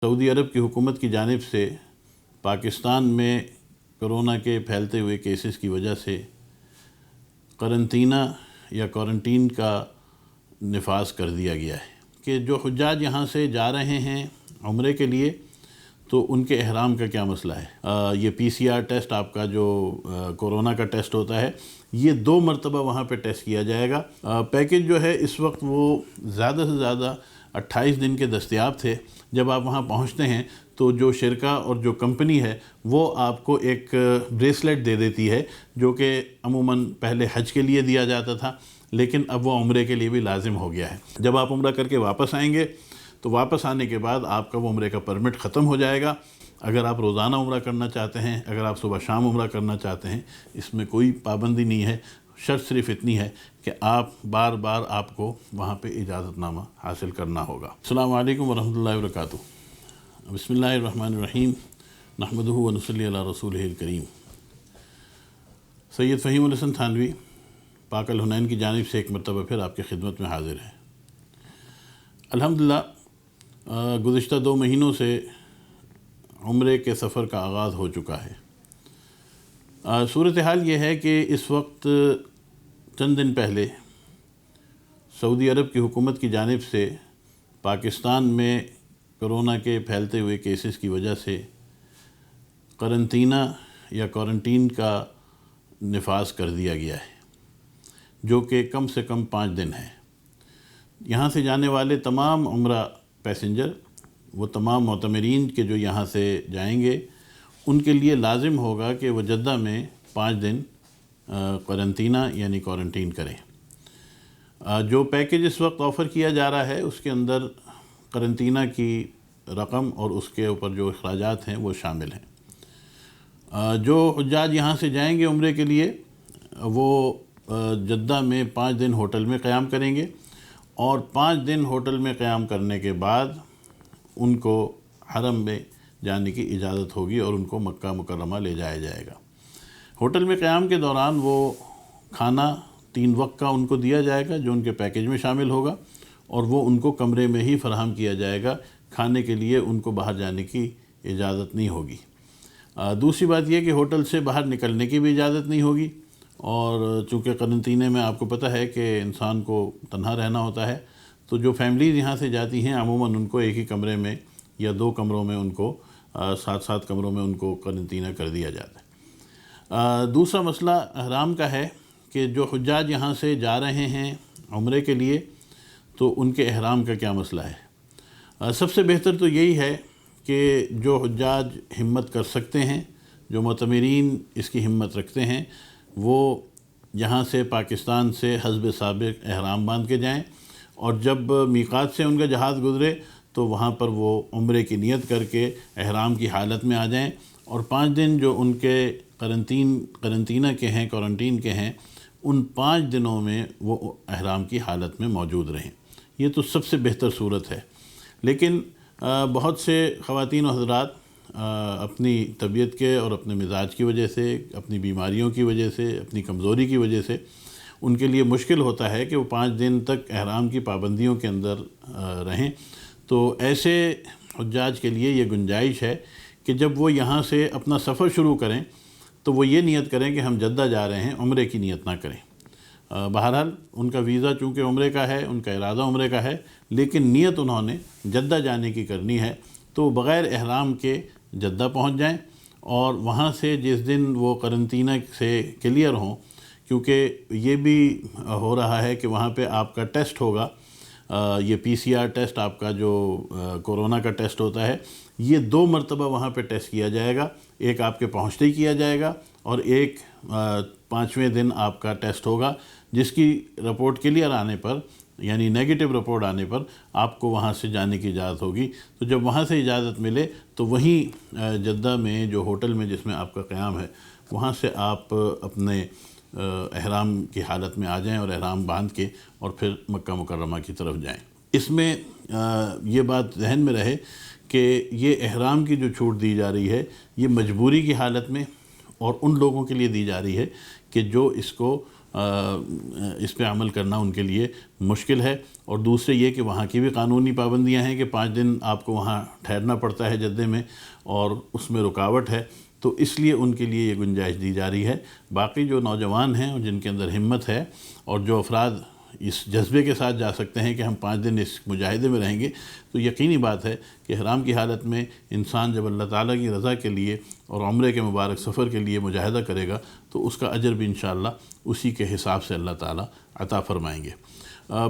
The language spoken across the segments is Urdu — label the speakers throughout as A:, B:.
A: سعودی عرب کی حکومت کی جانب سے پاکستان میں کرونا کے پھیلتے ہوئے کیسز کی وجہ سے قرنطینہ یا کوارنٹین کا نفاذ کر دیا گیا ہے کہ جو حجاج یہاں سے جا رہے ہیں عمرے کے لیے تو ان کے احرام کا کیا مسئلہ ہے۔ یہ PCR ٹیسٹ آپ کا جو کورونا کا ٹیسٹ ہوتا ہے یہ 2 مرتبہ وہاں پہ ٹیسٹ کیا جائے گا۔ پیکج جو ہے اس وقت وہ زیادہ سے زیادہ 28 دن کے دستیاب تھے۔ جب آپ وہاں پہنچتے ہیں تو جو شرکہ اور جو کمپنی ہے وہ آپ کو ایک بریسلیٹ دے دیتی ہے جو کہ عموماً پہلے حج کے لیے دیا جاتا تھا لیکن اب وہ عمرے کے لیے بھی لازم ہو گیا ہے۔ جب آپ عمرہ کر کے واپس آئیں گے تو واپس آنے کے بعد آپ کا وہ عمرے کا پرمٹ ختم ہو جائے گا۔ اگر آپ روزانہ عمرہ کرنا چاہتے ہیں، اگر آپ صبح شام عمرہ کرنا چاہتے ہیں، اس میں کوئی پابندی نہیں ہے۔ شرط صرف اتنی ہے کہ بار بار آپ کو وہاں پہ اجازت نامہ حاصل کرنا ہوگا۔ السلام علیکم ورحمۃ اللہ وبرکاتہ۔ بسم اللہ الرحمن الرحیم، نحمدہ ونصلی علی رسولہ الکریم۔ سید فہیم الحسن تھانوی پاک الحنین کی جانب سے ایک مرتبہ پھر آپ کی خدمت میں حاضر ہے۔ الحمدللہ گزشتہ 2 مہینوں سے عمرے کے سفر کا آغاز ہو چکا ہے۔ صورتحال یہ ہے کہ اس وقت چند دن پہلے سعودی عرب کی حکومت کی جانب سے پاکستان میں کرونا کے پھیلتے ہوئے کیسز کی وجہ سے قرنطینہ یا کوارنٹین کا نفاذ کر دیا گیا ہے جو کہ کم سے کم 5 دن ہے۔ یہاں سے جانے والے تمام عمرہ پیسنجر، وہ تمام معتمرین کے جو یہاں سے جائیں گے ان کے لیے لازم ہوگا کہ وہ جدہ میں 5 دن قرنطینہ یعنی کوارنٹین کریں۔ جو پیکج اس وقت آفر کیا جا رہا ہے اس کے اندر قرنطینہ کی رقم اور اس کے اوپر جو اخراجات ہیں وہ شامل ہیں۔ جو حجاج یہاں سے جائیں گے عمرے کے لیے وہ جدہ میں 5 دن ہوٹل میں قیام کریں گے اور 5 دن ہوٹل میں قیام کرنے کے بعد ان کو حرم میں جانے کی اجازت ہوگی اور ان کو مکہ مکرمہ لے جایا جائے گا۔ ہوٹل میں قیام کے دوران وہ کھانا 3 وقت کا ان کو دیا جائے گا جو ان کے پیکج میں شامل ہوگا اور وہ ان کو کمرے میں ہی فراہم کیا جائے گا۔ کھانے کے لیے ان کو باہر جانے کی اجازت نہیں ہوگی۔ دوسری بات یہ کہ ہوٹل سے باہر نکلنے کی بھی اجازت نہیں ہوگی اور چونکہ قرنطینے میں آپ کو پتہ ہے کہ انسان کو تنہا رہنا ہوتا ہے تو جو فیملیز یہاں سے جاتی ہیں عموماً ان کو ایک ہی کمرے میں یا 2 کمروں میں ان کو 7 کمروں میں ان کو قرنطینہ کر دیا جاتا ہے۔ دوسرا مسئلہ احرام کا ہے کہ جو حجاج یہاں سے جا رہے ہیں عمرے کے لیے تو ان کے احرام کا کیا مسئلہ ہے۔ سب سے بہتر تو یہی ہے کہ جو حجاج ہمت کر سکتے ہیں، جو معتمرین اس کی ہمت رکھتے ہیں، وہ یہاں سے پاکستان سے حسب سابق احرام باندھ کے جائیں اور جب میقات سے ان کا جہاز گزرے تو وہاں پر وہ عمرے کی نیت کر کے احرام کی حالت میں آ جائیں اور 5 دن جو ان کے قرنطینہ کے ہیں، کوارنٹین کے ہیں، ان 5 دنوں میں وہ احرام کی حالت میں موجود رہیں۔ یہ تو سب سے بہتر صورت ہے، لیکن بہت سے خواتین و حضرات اپنی طبیعت کے اور اپنے مزاج کی وجہ سے، اپنی بیماریوں کی وجہ سے، اپنی کمزوری کی وجہ سے ان کے لیے مشکل ہوتا ہے کہ وہ 5 دن تک احرام کی پابندیوں کے اندر رہیں۔ تو ایسے حجاج کے لیے یہ گنجائش ہے کہ جب وہ یہاں سے اپنا سفر شروع کریں تو وہ یہ نیت کریں کہ ہم جدہ جا رہے ہیں، عمرے کی نیت نہ کریں۔ بہرحال ان کا ویزا چونکہ عمرے کا ہے، ان کا ارادہ عمرے کا ہے، لیکن نیت انہوں نے جدہ جانے کی کرنی ہے تو بغیر احرام کے جدہ پہنچ جائیں اور وہاں سے جس دن وہ قرنطینہ سے کلیئر ہوں، کیونکہ یہ بھی ہو رہا ہے کہ وہاں پہ آپ کا ٹیسٹ ہوگا، یہ PCR ٹیسٹ آپ کا جو کورونا کا ٹیسٹ ہوتا ہے یہ 2 مرتبہ وہاں پہ ٹیسٹ کیا جائے گا۔ ایک آپ کے پہنچتے ہی کیا جائے گا اور ایک 5ویں دن آپ کا ٹیسٹ ہوگا جس کی رپورٹ کلیئر آنے پر یعنی نیگیٹو رپورٹ آنے پر آپ کو وہاں سے جانے کی اجازت ہوگی۔ تو جب وہاں سے اجازت ملے تو وہیں جدہ میں جو ہوٹل میں جس میں آپ کا قیام ہے وہاں سے آپ اپنے احرام کی حالت میں آ جائیں اور احرام باندھ کے اور پھر مکہ مکرمہ کی طرف جائیں۔ اس میں یہ بات ذہن میں رہے کہ یہ احرام کی جو چھوٹ دی جا رہی ہے یہ مجبوری کی حالت میں اور ان لوگوں کے لیے دی جا رہی ہے کہ جو اس کو اس پہ عمل کرنا ان کے لیے مشکل ہے، اور دوسرے یہ کہ وہاں کی بھی قانونی پابندیاں ہیں کہ 5 دن آپ کو وہاں ٹھہرنا پڑتا ہے جدہ میں، اور اس میں رکاوٹ ہے، تو اس لیے ان کے لیے یہ گنجائش دی جا رہی ہے۔ باقی جو نوجوان ہیں اور جن کے اندر ہمت ہے، اور جو افراد اس جذبے کے ساتھ جا سکتے ہیں کہ ہم 5 دن اس مجاہدے میں رہیں گے، تو یقینی بات ہے کہ احرام کی حالت میں انسان جب اللہ تعالیٰ کی رضا کے لیے اور عمرے کے مبارک سفر کے لیے مجاہدہ کرے گا تو اس کا اجر بھی انشاءاللہ اسی کے حساب سے اللہ تعالیٰ عطا فرمائیں گے۔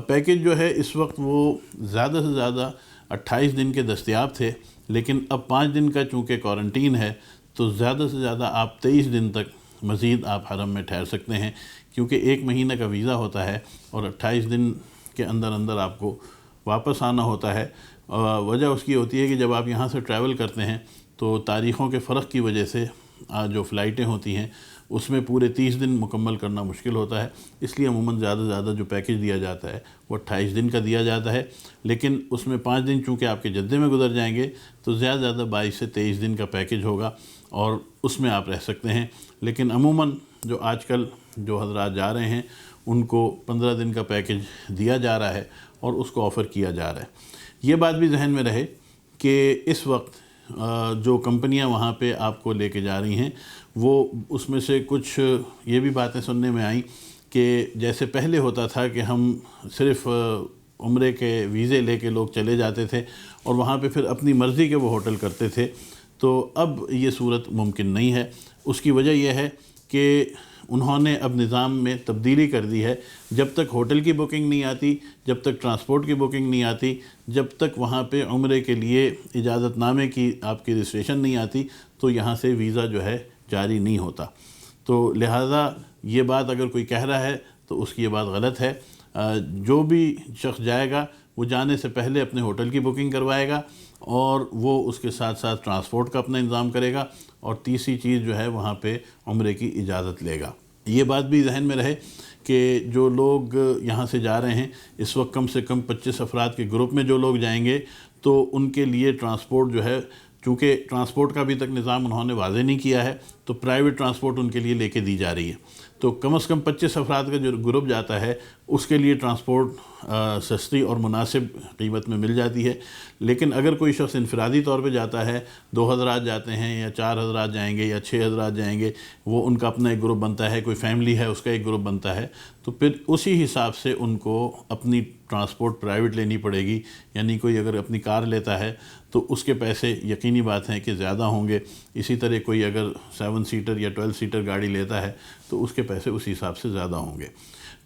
A: پیکج جو ہے اس وقت وہ زیادہ سے زیادہ 28 دن کے دستیاب تھے، لیکن اب 5 دن کا چونکہ کوارنٹین ہے تو زیادہ سے زیادہ آپ 23 دن تک مزید آپ حرم میں ٹھہر سکتے ہیں، کیونکہ 1 مہینہ کا ویزا ہوتا ہے اور 28 دن کے اندر اندر آپ کو واپس آنا ہوتا ہے۔ وجہ اس کی ہوتی ہے کہ جب آپ یہاں سے ٹریول کرتے ہیں تو تاریخوں کے فرق کی وجہ سے جو فلائٹیں ہوتی ہیں اس میں پورے 30 دن مکمل کرنا مشکل ہوتا ہے، اس لیے عموماً زیادہ سے زیادہ جو پیکج دیا جاتا ہے وہ 28 دن کا دیا جاتا ہے، لیکن اس میں 5 دن چونکہ آپ کے جدے میں گزر جائیں گے تو زیادہ سے زیادہ 22 سے 23 دن کا پیکج ہوگا اور اس میں آپ رہ سکتے ہیں۔ لیکن عموماً جو آج کل جو حضرات جا رہے ہیں ان کو 15 دن کا پیکج دیا جا رہا ہے اور اس کو آفر کیا جا رہا ہے۔ یہ بات بھی ذہن میں رہے کہ اس وقت جو کمپنیاں وہاں پہ آپ کو لے کے جا رہی ہیں وہ اس میں سے کچھ یہ بھی باتیں سننے میں آئیں کہ جیسے پہلے ہوتا تھا کہ ہم صرف عمرے کے ویزے لے کے لوگ چلے جاتے تھے اور وہاں پہ پھر اپنی مرضی کے وہ ہوٹل کرتے تھے، تو اب یہ صورت ممکن نہیں ہے۔ اس کی وجہ یہ ہے کہ انہوں نے اب نظام میں تبدیلی کر دی ہے، جب تک ہوٹل کی بکنگ نہیں آتی، جب تک ٹرانسپورٹ کی بکنگ نہیں آتی، جب تک وہاں پہ عمرے کے لیے اجازت نامے کی آپ کی رجسٹریشن نہیں آتی تو یہاں سے ویزا جو ہے جاری نہیں ہوتا۔ تو لہٰذا یہ بات اگر کوئی کہہ رہا ہے تو اس کی یہ بات غلط ہے۔ جو بھی شخص جائے گا وہ جانے سے پہلے اپنے ہوٹل کی بکنگ کروائے گا اور وہ اس کے ساتھ ساتھ ٹرانسپورٹ کا اپنا انتظام کرے گا، اور تیسری چیز جو ہے وہاں پہ عمرے کی اجازت لے گا۔ یہ بات بھی ذہن میں رہے کہ جو لوگ یہاں سے جا رہے ہیں اس وقت کم سے کم 25 افراد کے گروپ میں جو لوگ جائیں گے تو ان کے لیے ٹرانسپورٹ جو ہے، چونکہ ٹرانسپورٹ کا ابھی تک نظام انہوں نے واضح نہیں کیا ہے تو پرائیویٹ ٹرانسپورٹ ان کے لیے لے کے دی جا رہی ہے، تو کم از کم 25 افراد کا جو گروپ جاتا ہے اس کے لیے ٹرانسپورٹ سستی اور مناسب قیمت میں مل جاتی ہے۔ لیکن اگر کوئی شخص انفرادی طور پہ جاتا ہے، 2 حضرات جاتے ہیں یا 4 حضرات جائیں گے یا 6 حضرات جائیں گے، وہ ان کا اپنا ایک گروپ بنتا ہے، کوئی فیملی ہے اس کا ایک گروپ بنتا ہے، تو پھر اسی حساب سے ان کو اپنی ٹرانسپورٹ پرائیویٹ لینی پڑے گی، یعنی کوئی اگر اپنی کار لیتا ہے تو اس کے پیسے یقینی بات ہے کہ زیادہ ہوں گے، اسی طرح کوئی اگر 7 سیٹر یا 12 سیٹر گاڑی لیتا ہے تو اس کے پیسے اس حساب سے زیادہ ہوں گے۔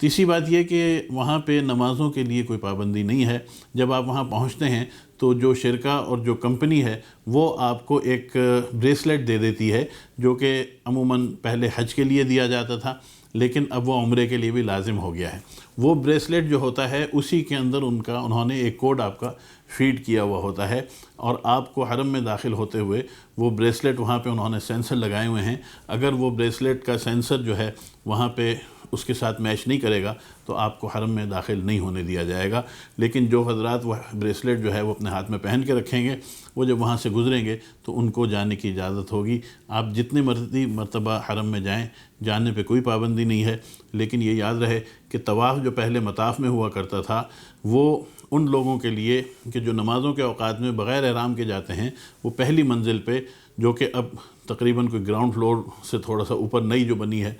A: تیسری بات یہ کہ وہاں پہ نمازوں کے لیے کوئی پابندی نہیں ہے۔ جب آپ وہاں پہنچتے ہیں تو جو شرکا اور جو کمپنی ہے وہ آپ کو ایک بریسلیٹ دے دیتی ہے، جو کہ عموماً پہلے حج کے لیے دیا جاتا تھا لیکن اب وہ عمرے کے لیے بھی لازم ہو گیا ہے۔ وہ بریسلیٹ جو ہوتا ہے اسی کے اندر انہوں نے ایک کوڈ آپ کا فیڈ کیا ہوا ہوتا ہے، اور آپ کو حرم میں داخل ہوتے ہوئے وہ بریسلیٹ وہاں پہ انہوں نے سینسر لگائے ہوئے ہیں، اگر وہ بریسلیٹ کا سینسر جو ہے وہاں پہ اس کے ساتھ میچ نہیں کرے گا تو آپ کو حرم میں داخل نہیں ہونے دیا جائے گا۔ لیکن جو حضرات وہ بریسلیٹ جو ہے وہ اپنے ہاتھ میں پہن کے رکھیں گے وہ جب وہاں سے گزریں گے تو ان کو جانے کی اجازت ہوگی۔ آپ جتنے مرتبہ حرم میں جائیں، جانے پہ کوئی پابندی نہیں ہے، لیکن یہ یاد رہے کہ طواف جو پہلے مطاف میں ہوا کرتا تھا وہ ان لوگوں کے لیے کہ جو نمازوں کے اوقات میں بغیر احرام کے جاتے ہیں، وہ پہلی منزل پہ جو کہ اب تقریباً کوئی گراؤنڈ فلور سے تھوڑا سا اوپر نئی جو بنی ہے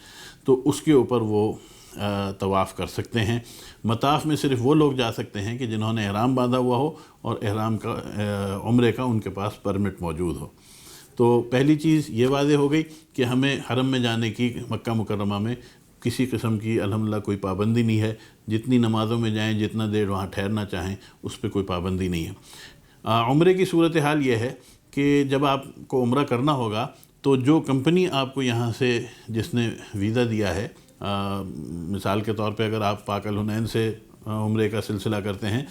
A: تو اس کے اوپر وہ طواف کر سکتے ہیں۔ مطاف میں صرف وہ لوگ جا سکتے ہیں کہ جنہوں نے احرام باندھا ہوا ہو اور احرام کا عمرے کا ان کے پاس پرمٹ موجود ہو۔ تو پہلی چیز یہ واضح ہو گئی کہ ہمیں حرم میں جانے کی مکہ مکرمہ میں کسی قسم کی الحمدللہ کوئی پابندی نہیں ہے، جتنی نمازوں میں جائیں، جتنا دیر وہاں ٹھہرنا چاہیں اس پہ کوئی پابندی نہیں ہے۔ عمرے کی صورتحال یہ ہے کہ جب آپ کو عمرہ کرنا ہوگا تو جو کمپنی آپ کو یہاں سے جس نے ویزا دیا ہے، مثال کے طور پہ اگر آپ پاک الحنین سے عمرے کا سلسلہ کرتے ہیں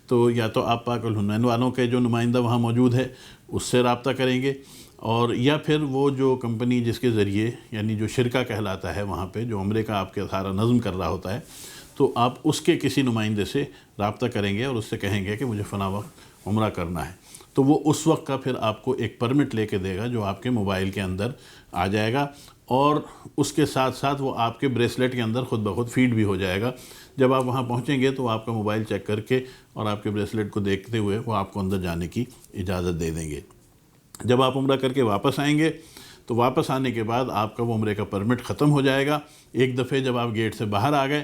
A: تو یا تو آپ پاک الحنین والوں کے جو نمائندہ وہاں موجود ہے اس سے رابطہ کریں گے، اور یا پھر وہ جو کمپنی جس کے ذریعے یعنی جو شرکا کہلاتا ہے وہاں پہ جو عمرے کا آپ کے سارا نظم کر رہا ہوتا ہے، تو آپ اس کے کسی نمائندے سے رابطہ کریں گے اور اس سے کہیں گے کہ مجھے فلاں وقت عمرہ کرنا ہے۔ تو وہ اس وقت کا پھر آپ کو ایک پرمٹ لے کے دے گا جو آپ کے موبائل کے اندر آ جائے گا، اور اس کے ساتھ ساتھ وہ آپ کے بریسلیٹ کے اندر خود بخود فیڈ بھی ہو جائے گا۔ جب آپ وہاں پہنچیں گے تو وہ آپ کا موبائل چیک کر کے اور آپ کے بریسلیٹ کو دیکھتے ہوئے وہ آپ کو اندر جانے کی اجازت دے دیں گے۔ جب آپ عمرہ کر کے واپس آئیں گے تو واپس آنے کے بعد آپ کا وہ عمرے کا پرمٹ ختم ہو جائے گا۔ ایک دفعہ جب آپ گیٹ سے باہر آ گئے،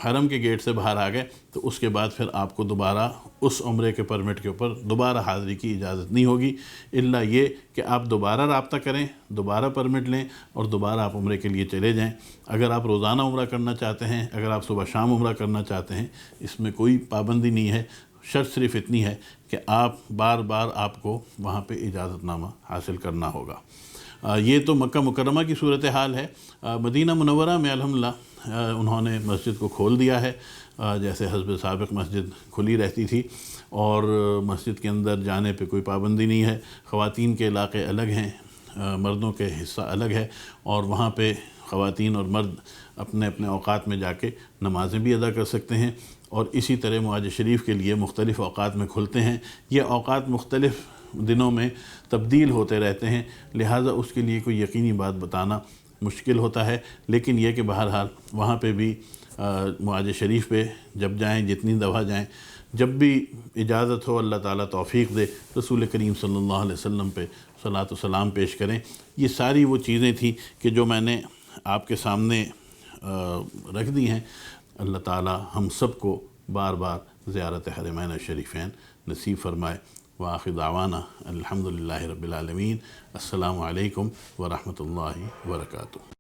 A: حرم کے گیٹ سے باہر آ گئے، تو اس کے بعد پھر آپ کو دوبارہ اس عمرے کے پرمٹ کے اوپر دوبارہ حاضری کی اجازت نہیں ہوگی، الا یہ کہ آپ دوبارہ رابطہ کریں، دوبارہ پرمٹ لیں اور دوبارہ آپ عمرے کے لیے چلے جائیں۔ اگر آپ روزانہ عمرہ کرنا چاہتے ہیں، اگر آپ صبح شام عمرہ کرنا چاہتے ہیں، اس میں کوئی پابندی نہیں ہے، شرط صرف اتنی ہے کہ آپ بار بار آپ کو وہاں پہ اجازت نامہ حاصل کرنا ہوگا۔ یہ تو مکہ مکرمہ کی صورتحال ہے۔ مدینہ منورہ میں الحمدللہ انہوں نے مسجد کو کھول دیا ہے، جیسے حسب سابق مسجد کھلی رہتی تھی، اور مسجد کے اندر جانے پہ کوئی پابندی نہیں ہے۔ خواتین کے علاقے الگ ہیں، مردوں کے حصہ الگ ہے، اور وہاں پہ خواتین اور مرد اپنے اپنے اوقات میں جا کے نمازیں بھی ادا کر سکتے ہیں، اور اسی طرح معاج شریف کے لیے مختلف اوقات میں کھلتے ہیں۔ یہ اوقات مختلف دنوں میں تبدیل ہوتے رہتے ہیں، لہٰذا اس کے لیے کوئی یقینی بات بتانا مشکل ہوتا ہے، لیکن یہ کہ بہرحال وہاں پہ بھی معاج شریف پہ جب جائیں، جتنی دفعہ جائیں، جب بھی اجازت ہو، اللہ تعالیٰ توفیق دے، رسول کریم صلی اللہ علیہ وسلم پہ صلاۃ و سلام پیش کریں۔ یہ ساری وہ چیزیں تھیں کہ جو میں نے آپ کے سامنے رکھ دی ہیں۔ اللہ تعالیٰ ہم سب کو بار بار زیارت حرمین الشریفین نصیب فرمائے۔ وآخر دعوانا الحمدللہ رب العالمین۔ السلام علیکم ورحمۃ اللہ وبرکاتہ۔